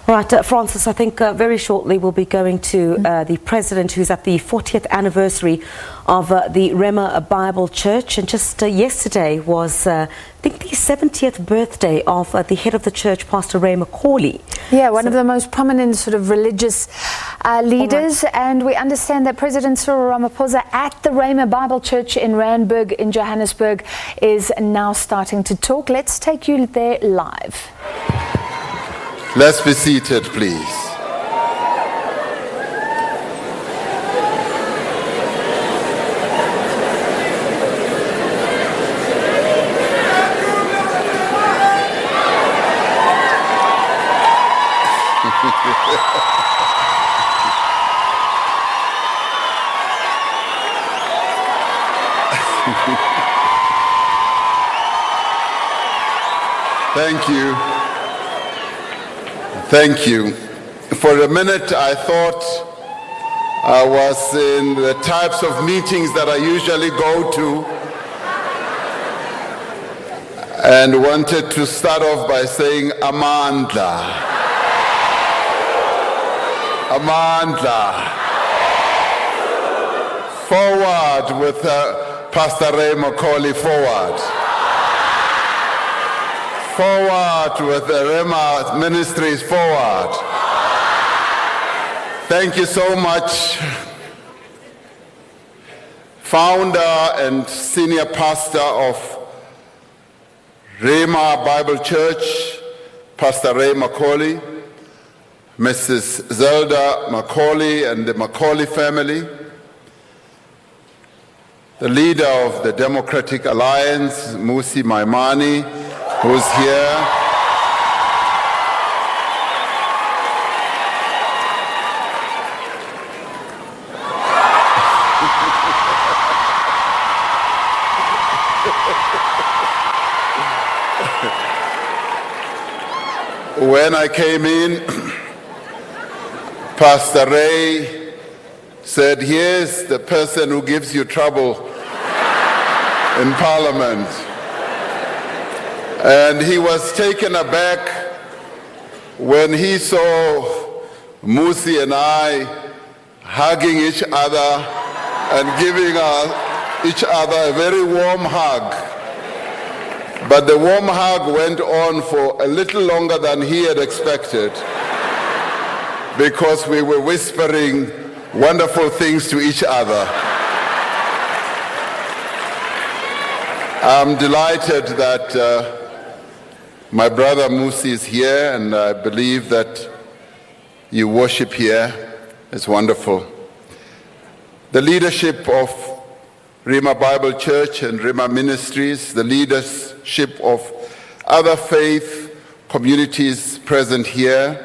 Right, Francis, I think very shortly we'll be going to the president, who's at the 40th anniversary of the Rhema Bible Church. And just yesterday was, I think, the 70th birthday of the head of the church, Pastor Ray McCauley. Yeah, one of the most prominent sort of religious leaders. Right. And we understand that President Cyril Ramaphosa at the Rhema Bible Church in Randburg in Johannesburg is now starting to talk. Let's take you there live. Let's be seated, please. Thank you. Thank you. For a minute, I thought I was in the types of meetings that I usually go to, and wanted to start off by saying Amandla. Amandla. Forward with Pastor Ray McCauley, forward. Forward with the Rhema Ministries, forward. Thank you so much. Founder and senior pastor of Rhema Bible Church, Pastor Ray McCauley, Mrs. Zelda McCauley and the McCauley family, the leader of the Democratic Alliance, Musi Maimani, who's here. When I came in, Pastor Ray said, "Here's the person who gives you trouble in Parliament." And he was taken aback when he saw Musi and I hugging each other and giving each other a very warm hug. But the warm hug went on for a little longer than he had expected, because we were whispering wonderful things to each other. I'm delighted that my brother Musi is here, and I believe that you worship here. It's wonderful. The leadership of Rhema Bible Church and Rhema Ministries, the leadership of other faith communities present here,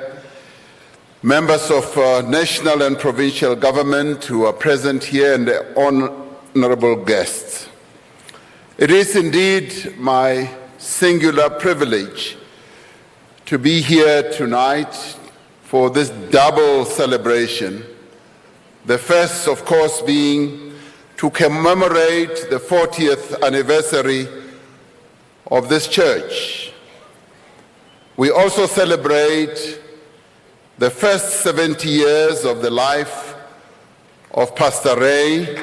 members of national and provincial government who are present here, and the honorable guests. It is indeed my singular privilege to be here tonight for this double celebration. The first, of course, being to commemorate the 40th anniversary of this church. We also celebrate the first 70 years of the life of Pastor Ray,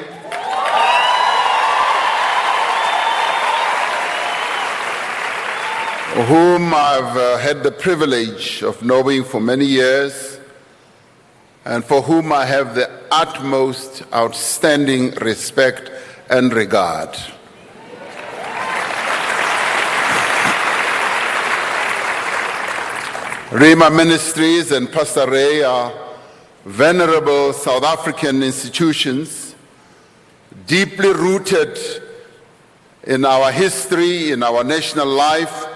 whom I've had the privilege of knowing for many years, and for whom I have the utmost outstanding respect and regard. Rhema Ministries and Pastor Ray are venerable South African institutions, deeply rooted in our history, in our national life,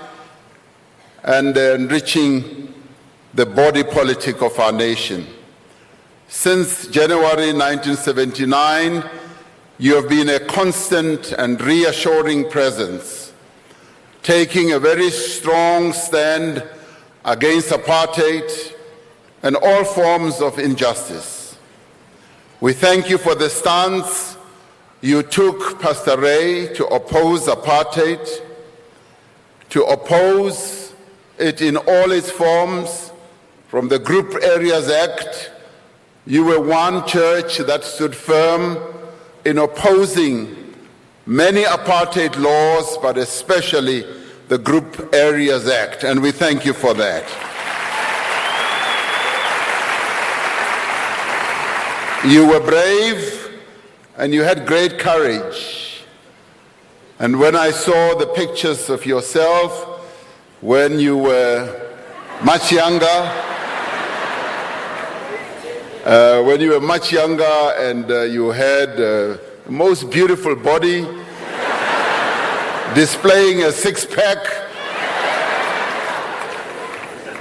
and enriching the body politic of our nation. Since January 1979, you have been a constant and reassuring presence, taking a very strong stand against apartheid and all forms of injustice. We thank you for the stance you took, Pastor Ray, to oppose apartheid, to oppose it in all its forms, from the Group Areas Act. You were one church that stood firm in opposing many apartheid laws, but especially the Group Areas Act, and we thank you for that. You were brave and you had great courage. And when I saw the pictures of yourself when you were much younger, and you had the most beautiful body, displaying a six-pack.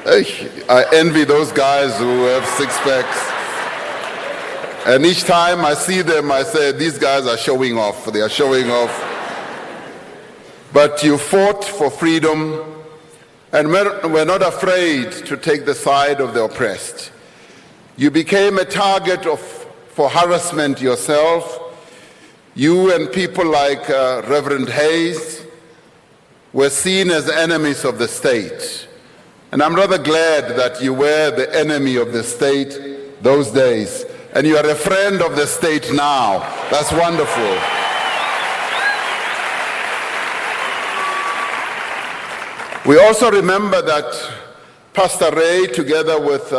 I envy those guys who have six-packs. And each time I see them, I say, these guys are showing off. They are showing off. But you fought for freedom and were not afraid to take the side of the oppressed. You became a target for harassment yourself. You and people like Reverend Hayes were seen as enemies of the state. And I'm rather glad that you were the enemy of the state those days. And you are a friend of the state now. That's wonderful. We also remember that Pastor Ray, together with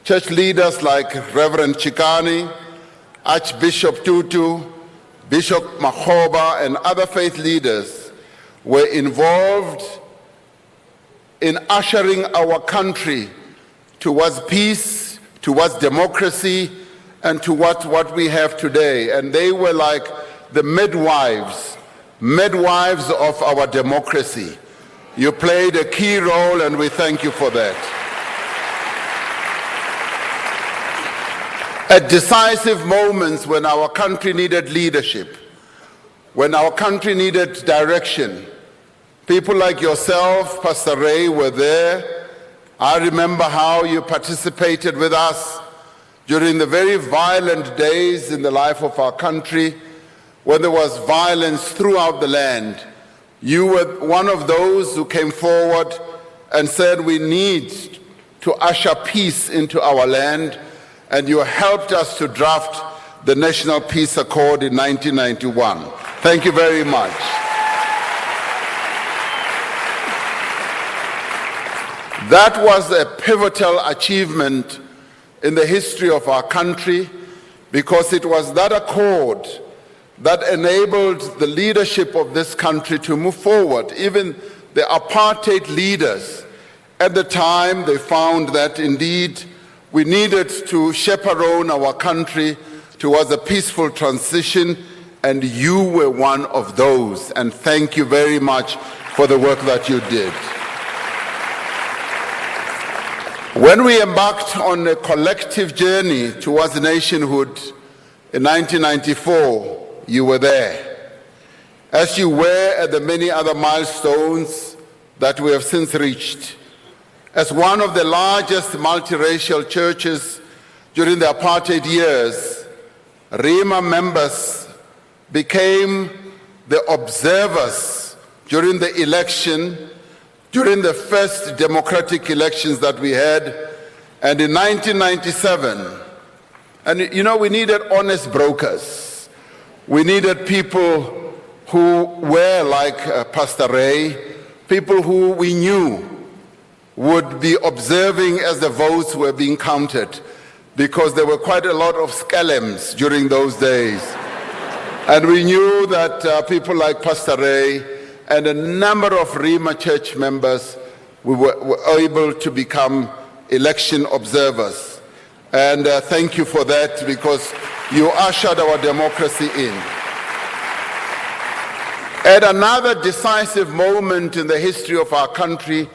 church leaders like Reverend Chikani, Archbishop Tutu, Bishop Makhoba, and other faith leaders were involved in ushering our country towards peace, towards democracy, and to what we have today. And they were like the midwives of our democracy. You played a key role, and we thank you for that. At decisive moments when our country needed leadership, when our country needed direction, people like yourself, Pastor Ray, were there. I remember how you participated with us during the very violent days in the life of our country, when there was violence throughout the land. You were one of those who came forward and said we need to usher peace into our land, and you helped us to draft the National Peace Accord in 1991. Thank you very much. That was a pivotal achievement in the history of our country, because it was that accord that enabled the leadership of this country to move forward. Even the apartheid leaders at the time, they found that indeed we needed to chaperone our country towards a peaceful transition, and you were one of those. And thank you very much for the work that you did. When we embarked on a collective journey towards nationhood in 1994, you were there, as you were at the many other milestones that we have since reached. As one of the largest multiracial churches during the apartheid years, Rhema members became the observers during the election, during the first democratic elections that we had, and in 1997. And you know, we needed honest brokers. We needed people who were like Pastor Ray, people who we knew would be observing as the votes were being counted, because there were quite a lot of scalams during those days. And we knew that people like Pastor Ray and a number of Rhema Church members were able to become election observers. And thank you for that, because you ushered our democracy in. At another decisive moment in the history of our country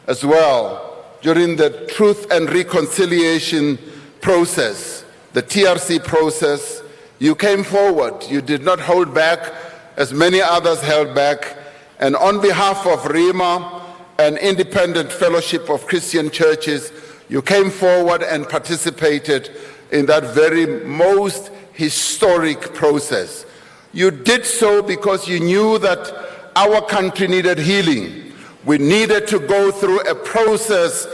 as well, during the Truth and Reconciliation process, the TRC process, you came forward. You did not hold back as many others held back. And on behalf of Rhema and Independent Fellowship of Christian Churches, you came forward and participated in that very most historic process. You did so because you knew that our country needed healing. We needed to go through a process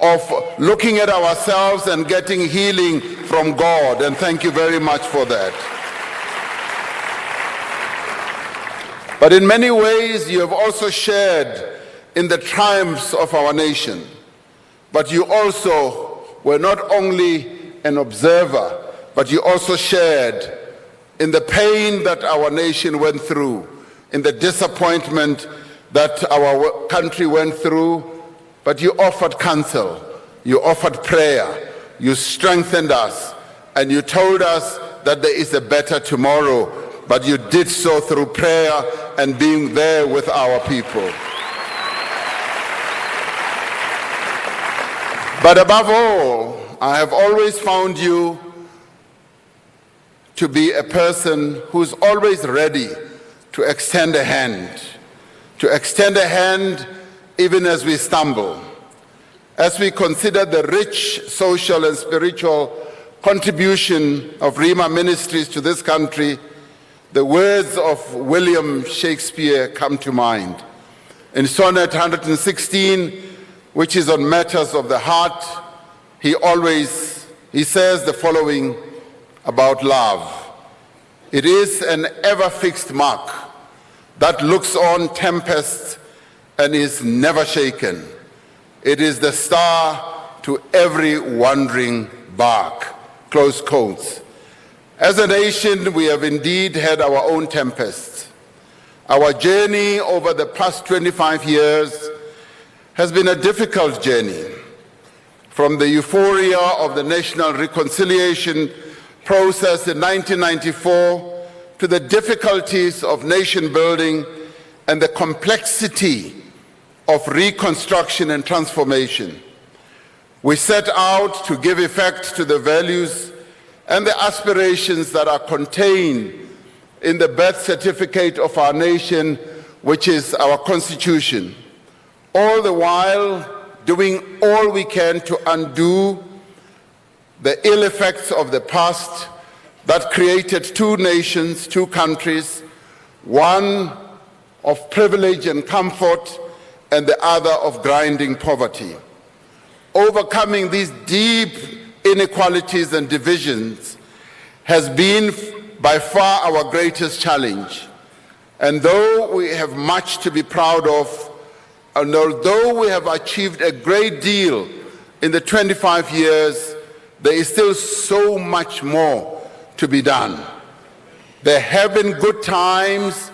of looking at ourselves and getting healing from God. And thank you very much for that. But in many ways, you have also shared in the triumphs of our nation. But you also were not only an observer, but you also shared in the pain that our nation went through, in the disappointment that our country went through. But you offered counsel, you offered prayer, you strengthened us, and you told us that there is a better tomorrow. But you did so through prayer and being there with our people. But above all, I have always found you to be a person who's always ready to extend a hand, even as we stumble. As we consider the rich social and spiritual contribution of Rhema Ministries to this country, the words of William Shakespeare come to mind. In Sonnet 116, which is on matters of the heart, he says the following about love. It is an ever-fixed mark that looks on tempests and is never shaken. It is the star to every wandering bark. Close quotes. As a nation, we have indeed had our own tempests. Our journey over the past 25 years has been a difficult journey. From the euphoria of the national reconciliation process in 1994 to the difficulties of nation building and the complexity of reconstruction and transformation. We set out to give effect to the values and the aspirations that are contained in the birth certificate of our nation, which is our Constitution, all the while doing all we can to undo the ill effects of the past that created two nations, two countries, one of privilege and comfort and the other of grinding poverty. Overcoming these deep inequalities and divisions has been by far our greatest challenge. And though we have much to be proud of, and although we have achieved a great deal in the 25 years, there is still so much more to be done. There have been good times,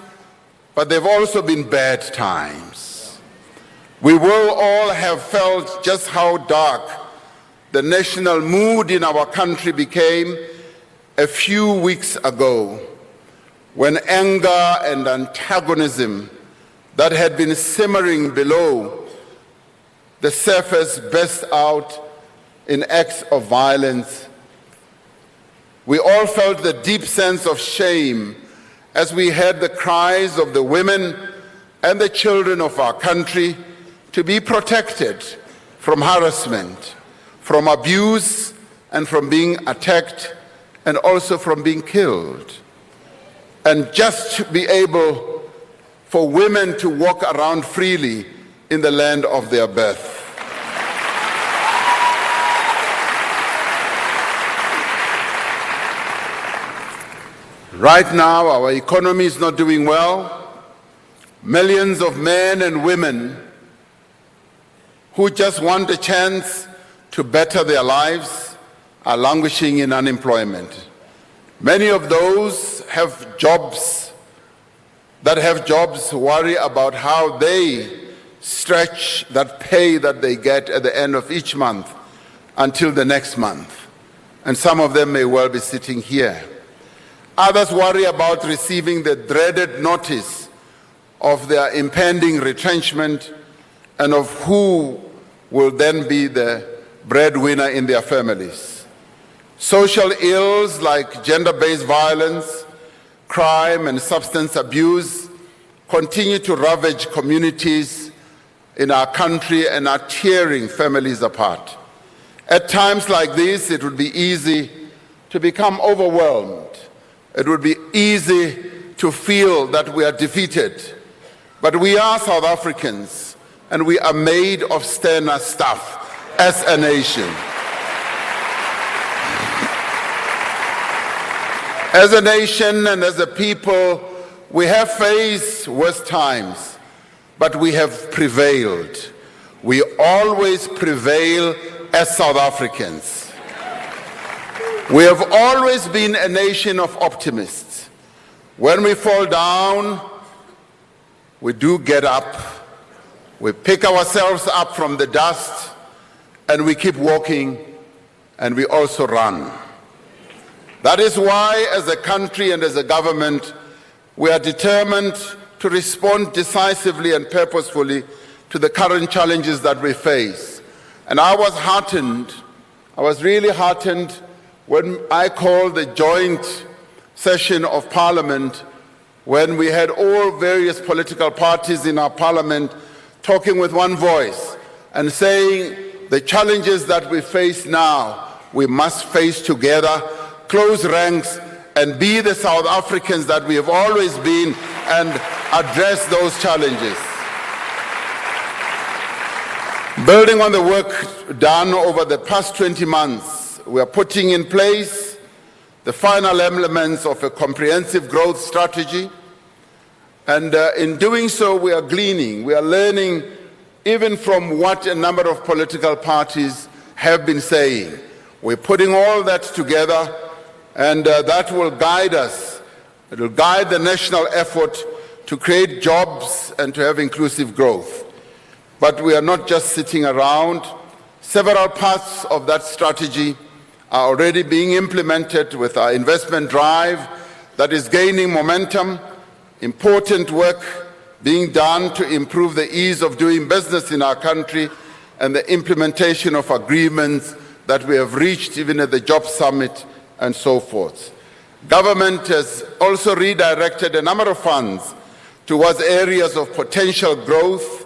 but there have also been bad times. We will all have felt just how dark the national mood in our country became a few weeks ago, when anger and antagonism that had been simmering below the surface burst out in acts of violence. We all felt the deep sense of shame as we heard the cries of the women and the children of our country to be protected from harassment, from abuse, and from being attacked, and also from being killed. And just to be able for women to walk around freely in the land of their birth. Right now, our economy is not doing well. Millions of men and women who just want a chance to better their lives are languishing in unemployment. Many of those have jobs worry about how they stretch that pay that they get at the end of each month until the next month. And some of them may well be sitting here. Others worry about receiving the dreaded notice of their impending retrenchment and of who will then be the breadwinner in their families. Social ills like gender-based violence, crime, and substance abuse continue to ravage communities in our country and are tearing families apart. At times like this, it would be easy to become overwhelmed. It would be easy to feel that we are defeated. But we are South Africans, and we are made of sterner stuff. as a nation. As a nation and as a people, we have faced worse times, but we have prevailed. We always prevail as South Africans. We have always been a nation of optimists. When we fall down, we do get up. We pick ourselves up from the dust, and we keep walking, and we also run. That is why, as a country and as a government, we are determined to respond decisively and purposefully to the current challenges that we face. And I was really heartened when I called the joint session of Parliament, when we had all various political parties in our Parliament talking with one voice and saying the challenges that we face now, we must face together, close ranks, and be the South Africans that we have always been and address those challenges. Building on the work done over the past 20 months, we are putting in place the final elements of a comprehensive growth strategy. And in doing so, we are gleaning, we are learning even from what a number of political parties have been saying. We're putting all that together, and that will guide us. It will guide the national effort to create jobs and to have inclusive growth. But we are not just sitting around. Several parts of that strategy are already being implemented with our investment drive that is gaining momentum, important work being done to improve the ease of doing business in our country, and the implementation of agreements that we have reached even at the Job Summit and so forth. Government has also redirected a number of funds towards areas of potential growth,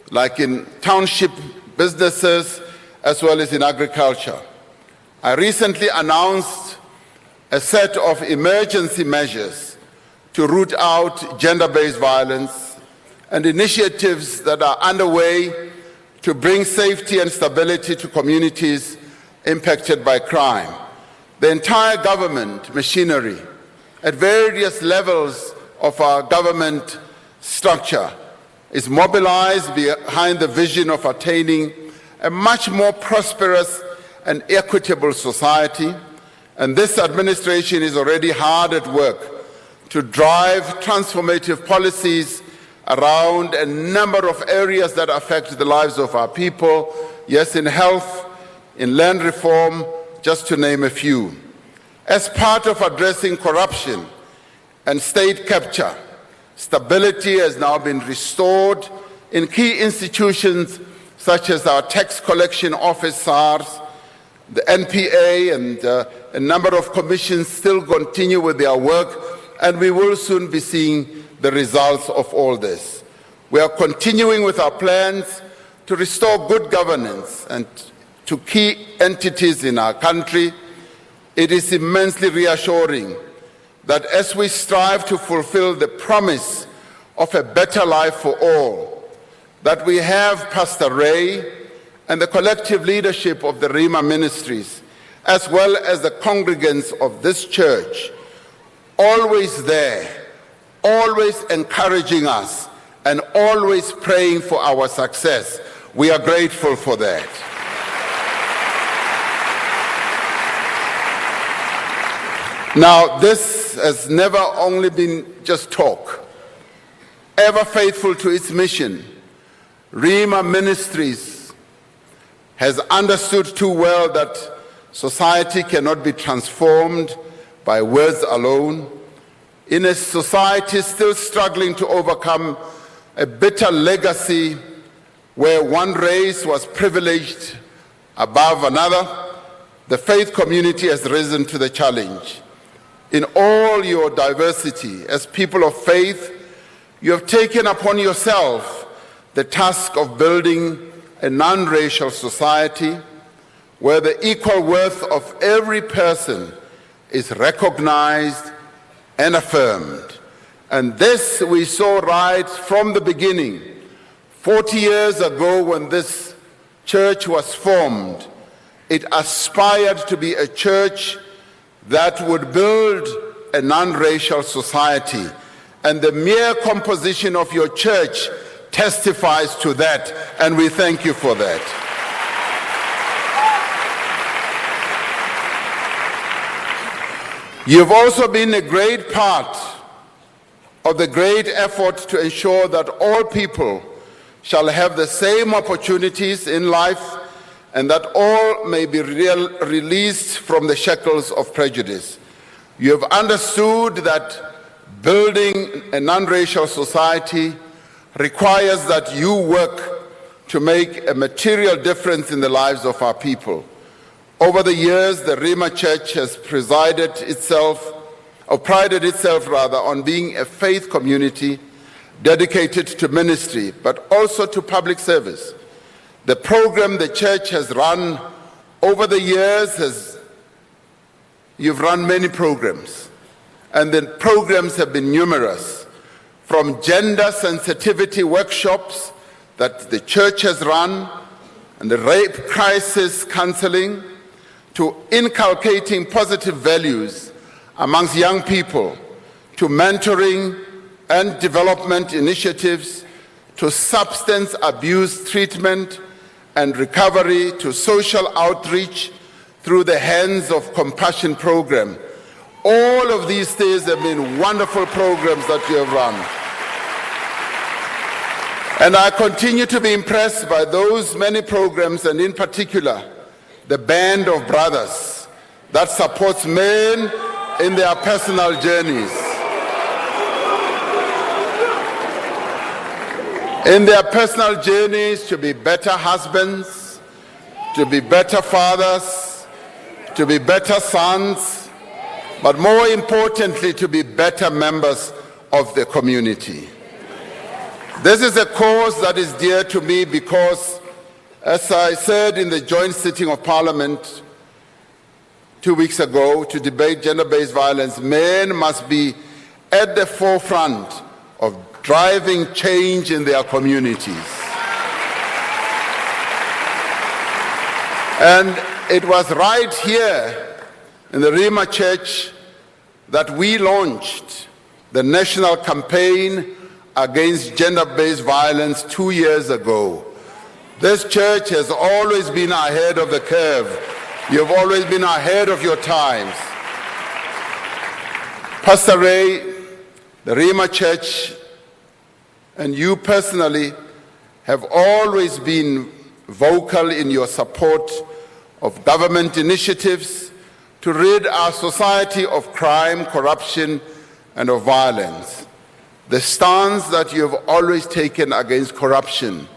like in township businesses as well as in agriculture. I recently announced a set of emergency measures to root out gender-based violence and initiatives that are underway to bring safety and stability to communities impacted by crime. The entire government machinery at various levels of our government structure is mobilized behind the vision of attaining a much more prosperous and equitable society, and this administration is already hard at work to drive transformative policies around a number of areas that affect the lives of our people, yes, in health, in land reform, just to name a few. As part of addressing corruption and state capture, stability has now been restored in key institutions such as our tax collection office, SARS, the NPA, and a number of commissions still continue with their work, and we will soon be seeing the results of all this. We are continuing with our plans to restore good governance and to key entities in our country. It is immensely reassuring that as we strive to fulfill the promise of a better life for all, that we have Pastor Ray and the collective leadership of the Rhema ministries, as well as the congregants of this church, always there, always encouraging us, and always praying for our success. We are grateful for that. Now, this has never only been just talk. Ever faithful to its mission, Rhema Ministries has understood too well that society cannot be transformed by words alone. In a society still struggling to overcome a bitter legacy where one race was privileged above another, the faith community has risen to the challenge. In all your diversity, as people of faith, you have taken upon yourself the task of building a non-racial society where the equal worth of every person is recognized and affirmed. And this we saw right from the beginning, 40 years ago when this church was formed, it aspired to be a church that would build a non-racial society. And the mere composition of your church testifies to that, and we thank you for that. You've also been a great part of the great effort to ensure that all people shall have the same opportunities in life and that all may be released from the shackles of prejudice. You have understood that building a non-racial society requires that you work to make a material difference in the lives of our people. Over the years, the Rhema Church has prided itself on being a faith community dedicated to ministry, but also to public service. The program the church has run over the years you've run many programs, and the programs have been numerous, from gender sensitivity workshops that the church has run, and the rape crisis counseling, to inculcating positive values amongst young people, to mentoring and development initiatives, to substance abuse treatment and recovery, to social outreach through the Hands of Compassion program. All of these things have been wonderful programs that you have run. And I continue to be impressed by those many programs, and in particular, the Band of Brothers that supports men in their personal journeys. In their personal journeys to be better husbands, to be better fathers, to be better sons, but more importantly, to be better members of the community. This is a cause that is dear to me because, as I said in the joint sitting of Parliament 2 weeks ago to debate gender-based violence, men must be at the forefront of driving change in their communities. And it was right here in the Rhema Church that we launched the national campaign against gender-based violence 2 years ago. This church has always been ahead of the curve. You've always been ahead of your times. Pastor Ray, the Rhema Church, and you personally have always been vocal in your support of government initiatives to rid our society of crime, corruption, and of violence. The stance that you have always taken against corruption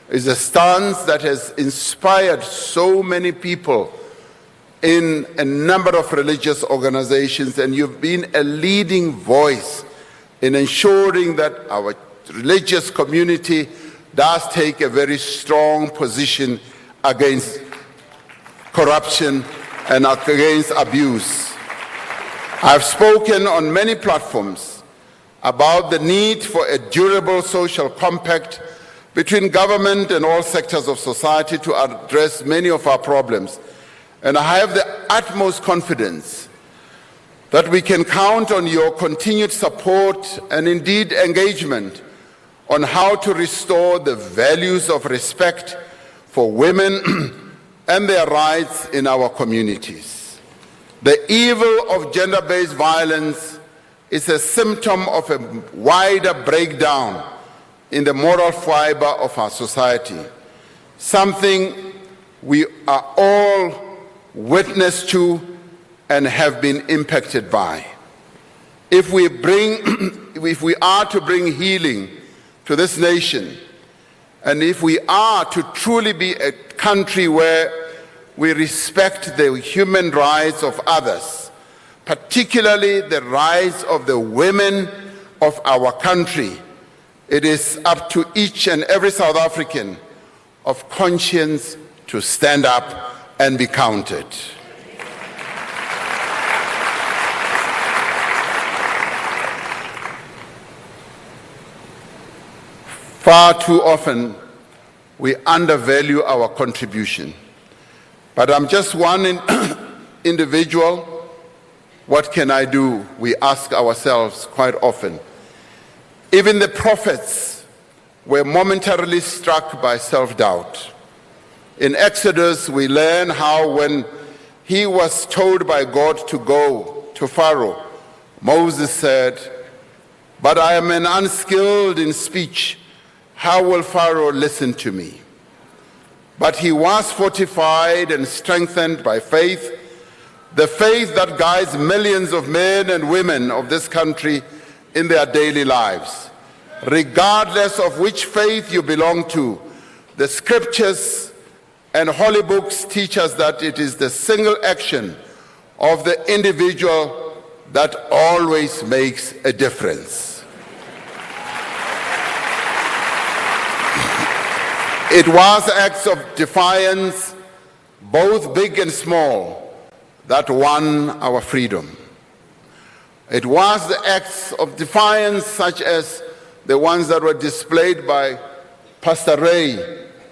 is a stance that has inspired so many people in a number of religious organizations, and you've been a leading voice in ensuring that our religious community does take a very strong position against corruption and against abuse. I've spoken on many platforms about the need for a durable social compact between government and all sectors of society to address many of our problems. And I have the utmost confidence that we can count on your continued support and indeed engagement on how to restore the values of respect for women and their rights in our communities. The evil of gender-based violence is a symptom of a wider breakdown in the moral fiber of our society, something we are all witness to and have been impacted by. If we are to bring healing to this nation, and if we are to truly be a country where we respect the human rights of others, particularly the rights of the women of our country, it is up to each and every South African of conscience to stand up and be counted. Far too often, we undervalue our contribution. But I'm just one individual. What can I do? We ask ourselves quite often. Even the prophets were momentarily struck by self-doubt. In Exodus, we learn how when he was told by God to go to Pharaoh, Moses said, "But I am an unskilled in speech. How will Pharaoh listen to me?" But he was fortified and strengthened by faith, the faith that guides millions of men and women of this country in their daily lives. Regardless of which faith you belong to, the scriptures and holy books teach us that it is the single action of the individual that always makes a difference. It was acts of defiance, both big and small, that won our freedom. It was the acts of defiance such as the ones that were displayed by Pastor Ray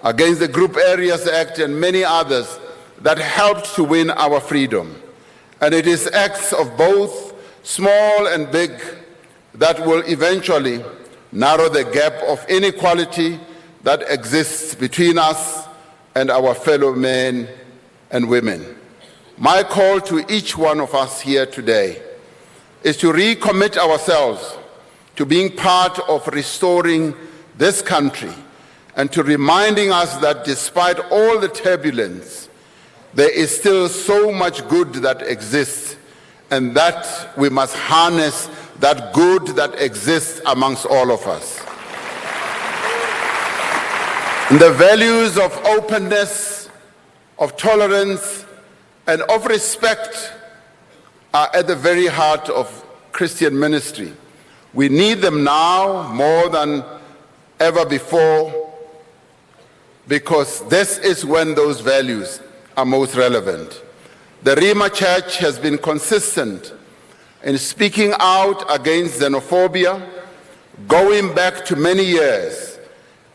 against the Group Areas Act and many others that helped to win our freedom. And it is acts of both small and big that will eventually narrow the gap of inequality that exists between us and our fellow men and women. My call to each one of us here today is to recommit ourselves to being part of restoring this country and to reminding us that despite all the turbulence, there is still so much good that exists, and that we must harness that good that exists amongst all of us. And the values of openness, of tolerance, and of respect are at the very heart of Christian ministry. We need them now more than ever before, because this is when those values are most relevant. The Rhema Church has been consistent in speaking out against xenophobia, going back to many years,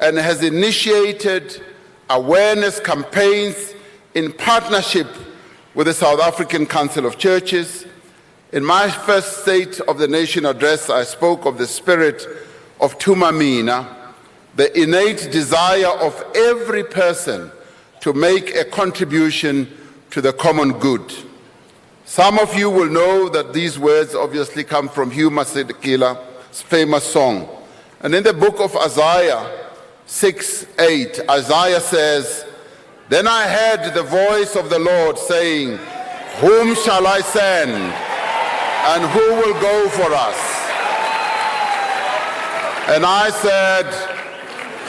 and has initiated awareness campaigns in partnership with the South African Council of Churches. In my first State of the Nation address, I spoke of the spirit of Tumamina, the innate desire of every person to make a contribution to the common good. Some of you will know that these words obviously come from Hugh Masekela's famous song. And in the book of Isaiah 6:8, Isaiah says, "Then I heard the voice of the Lord saying, 'Whom shall I send? And who will go for us?' And I said,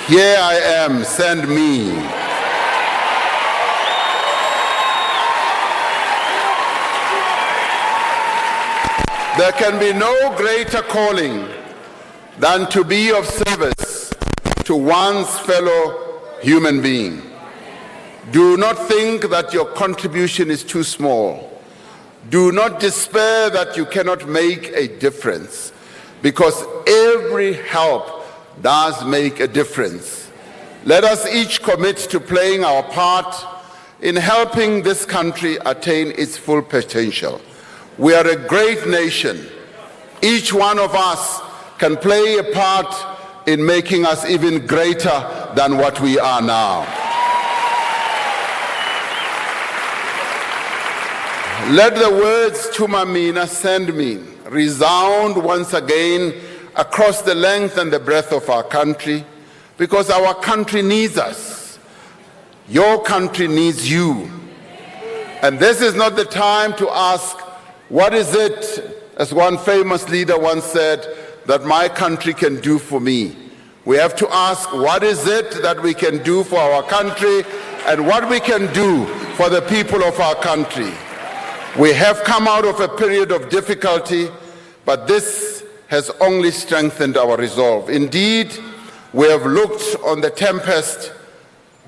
'Here I am, send me.'" There can be no greater calling than to be of service to one's fellow human being. Do not think that your contribution is too small. Do not despair that you cannot make a difference, because every help does make a difference. Let us each commit to playing our part in helping this country attain its full potential. We are a great nation. Each one of us can play a part in making us even greater than what we are now. Let the words "Tumamina, send me" resound once again across the length and the breadth of our country, because our country needs us. Your country needs you. And this is not the time to ask, what is it, as one famous leader once said, that my country can do for me? We have to ask, what is it that we can do for our country and what we can do for the people of our country? We have come out of a period of difficulty, but this has only strengthened our resolve. Indeed, we have looked on the tempest,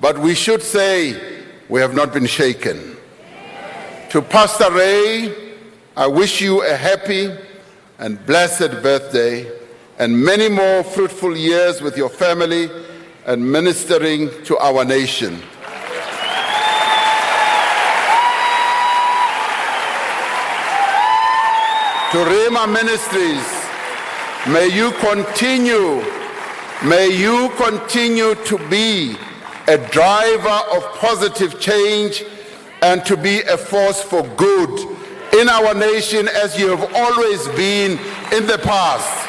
but we should say we have not been shaken. To Pastor Ray, I wish you a happy and blessed birthday and many more fruitful years with your family and ministering to our nation. To Rhema Ministries, may you continue to be a driver of positive change and to be a force for good in our nation as you have always been in the past.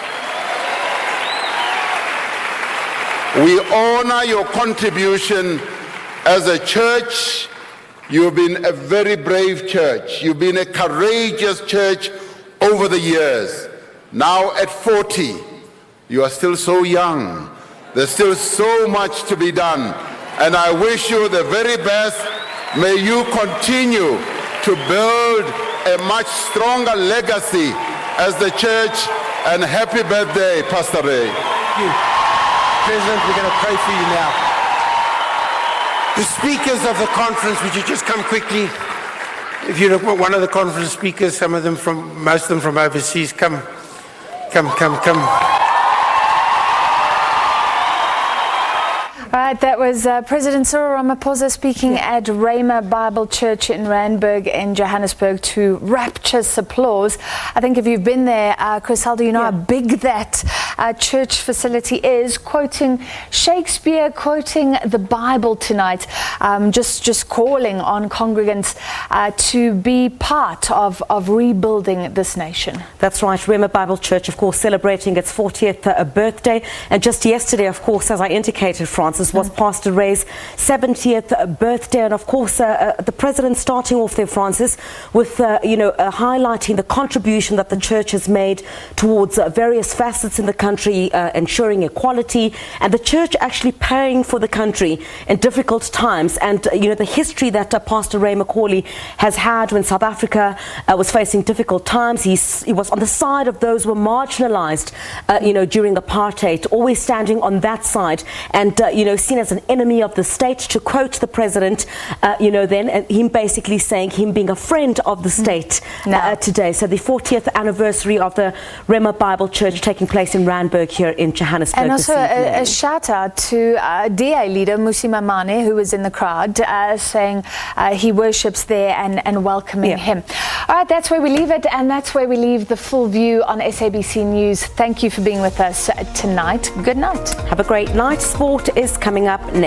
We honor your contribution as a church. You've been a very brave church. You've been a courageous church over the years. Now at 40, you are still so young. There's still so much to be done. And I wish you the very best. May you continue to build a much stronger legacy as the church. And happy birthday, Pastor Ray. Thank you. President, we're going to pray for you now. The speakers of the conference, would you just come quickly? If you look at one of the conference speakers, most of them from overseas, come. All right, that was President Cyril Ramaphosa speaking at Rhema Bible Church in Randburg in Johannesburg to rapturous applause. I think if you've been there, Crisaldo, you know how big that church facility is, quoting Shakespeare, quoting the Bible tonight, just calling on congregants to be part of rebuilding this nation. That's right. Rhema Bible Church, of course, celebrating its 40th birthday. And just yesterday, of course, as I indicated, Francis, was Pastor Ray's 70th birthday. And of course, the president starting off there, Francis, with, highlighting the contribution that the church has made towards various facets in the country, ensuring equality, and the church actually paying for the country in difficult times. And, the history that Pastor Ray Macaulay has had when South Africa was facing difficult times. He was on the side of those who were marginalized, during apartheid, always standing on that side and, seen as an enemy of the state, to quote the president, then, and him basically saying him being a friend of the state today. So the 40th anniversary of the Rhema Bible Church taking place in Randburg here in Johannesburg. And also a shout out to DA leader Musi Mamane, who was in the crowd, saying he worships there and welcoming him. All right, that's where we leave it, and that's where we leave the full view on SABC News. Thank you for being with us tonight. Good night. Have a great night. Sport is coming up next.